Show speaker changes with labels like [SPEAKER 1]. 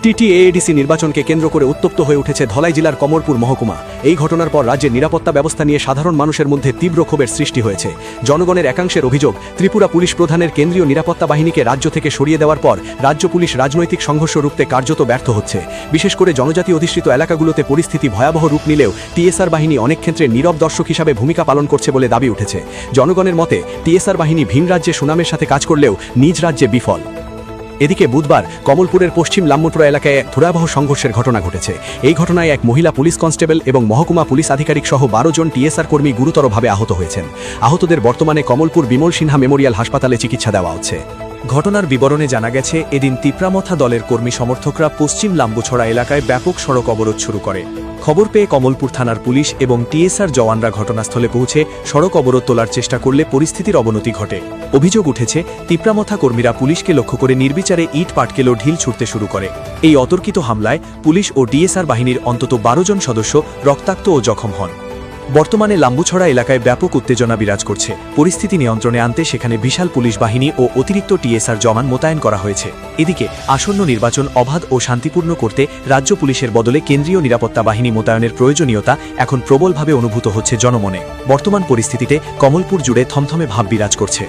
[SPEAKER 1] TTADC নির্বাচনকে কেন্দ্র করে উত্তপ্ত হয়ে উঠেছে ধলাই জেলার কমলপুর মহকুমা। এই ঘটনার পর রাজ্যের নিরাপত্তা ব্যবস্থা নিয়ে সাধারণ মানুষের মধ্যে তীব্র ক্ষোভের সৃষ্টি হয়েছে। জনগণের একাংশের অভিযোগ, ত্রিপুরা পুলিশ প্রধানের কেন্দ্রীয় নিরাপত্তা বাহিনীকে রাজ্য থেকে সরিয়ে দেওয়ার পর রাজ্য পুলিশ রাজনৈতিক সংঘর্ষ রুখতে কার্যত ব্যর্থ হচ্ছে। বিশেষ করে জনজাতি অধিষ্ঠিত এলাকাগুলোতে পরিস্থিতি ভয়াবহ রূপ নিলেও টিএসআর বাহিনী অনেক ক্ষেত্রে নীরব দর্শক হিসাবে ভূমিকা পালন করছে বলে দাবি উঠেছে। জনগণের মতে টিএসআর বাহিনী ভিন রাজ্যে সুনামের সাথে কাজ করলেও নিজ রাজ্যে বিফল। এদিকে বুধবার কমলপুরের পশ্চিম লাম্মুটরা এলাকায় এক ভয়াবহ সংঘর্ষের ঘটনা ঘটেছে। এই ঘটনায় এক মহিলা পুলিশ কনস্টেবল এবং মহকুমা পুলিশ আধিকারিক সহ 12 জন টিএসআর কর্মী গুরুতরভাবে আহত হয়েছেন। আহতদের বর্তমানে কমলপুর বিমল সিনহা মেমোরিয়াল হাসপাতালে চিকিৎসা দেওয়া হচ্ছে।
[SPEAKER 2] ঘটনার বিবরণে জানা গেছে, এদিন তিপ্রামথা দলের কর্মী সমর্থকরা পশ্চিম লাম্বুছড়া এলাকায় ব্যাপক সড়ক অবরোধ শুরু করে। খবর পেয়ে কমলপুর থানার পুলিশ এবং টিএসআর জওয়ানরা ঘটনাস্থলে পৌঁছে সড়ক অবরোধ তোলার চেষ্টা করলে পরিস্থিতির অবনতি ঘটে। অভিযোগ উঠেছে, তিপ্রামথা কর্মীরা পুলিশকে লক্ষ্য করে নির্বিচারে ইট পাটকেল ও ঢিল ছুটতে শুরু করে। এই অতর্কিত হামলায় পুলিশ ও টিএসআর বাহিনীর অন্তত 12 জন সদস্য রক্তাক্ত ও জখম হন। বর্তমানে লাম্বুছড়া এলাকায় ব্যাপক উত্তেজনা বিরাজ করছে। পরিস্থিতি নিয়ন্ত্রণে আনতে সেখানে বিশাল পুলিশ বাহিনী ও অতিরিক্ত টিএসআর জওয়ান মোতায়েন করা হয়েছে। এদিকে আসন্ন নির্বাচন অবাধ ও শান্তিপূর্ণ করতে রাজ্য পুলিশের বদলে কেন্দ্রীয় নিরাপত্তা বাহিনী মোতায়েনের প্রয়োজনীয়তা এখন প্রবলভাবে অনুভূত হচ্ছে জনমনে। বর্তমান পরিস্থিতিতে কমলপুর জুড়ে থমথমে ভাব বিরাজ করছে।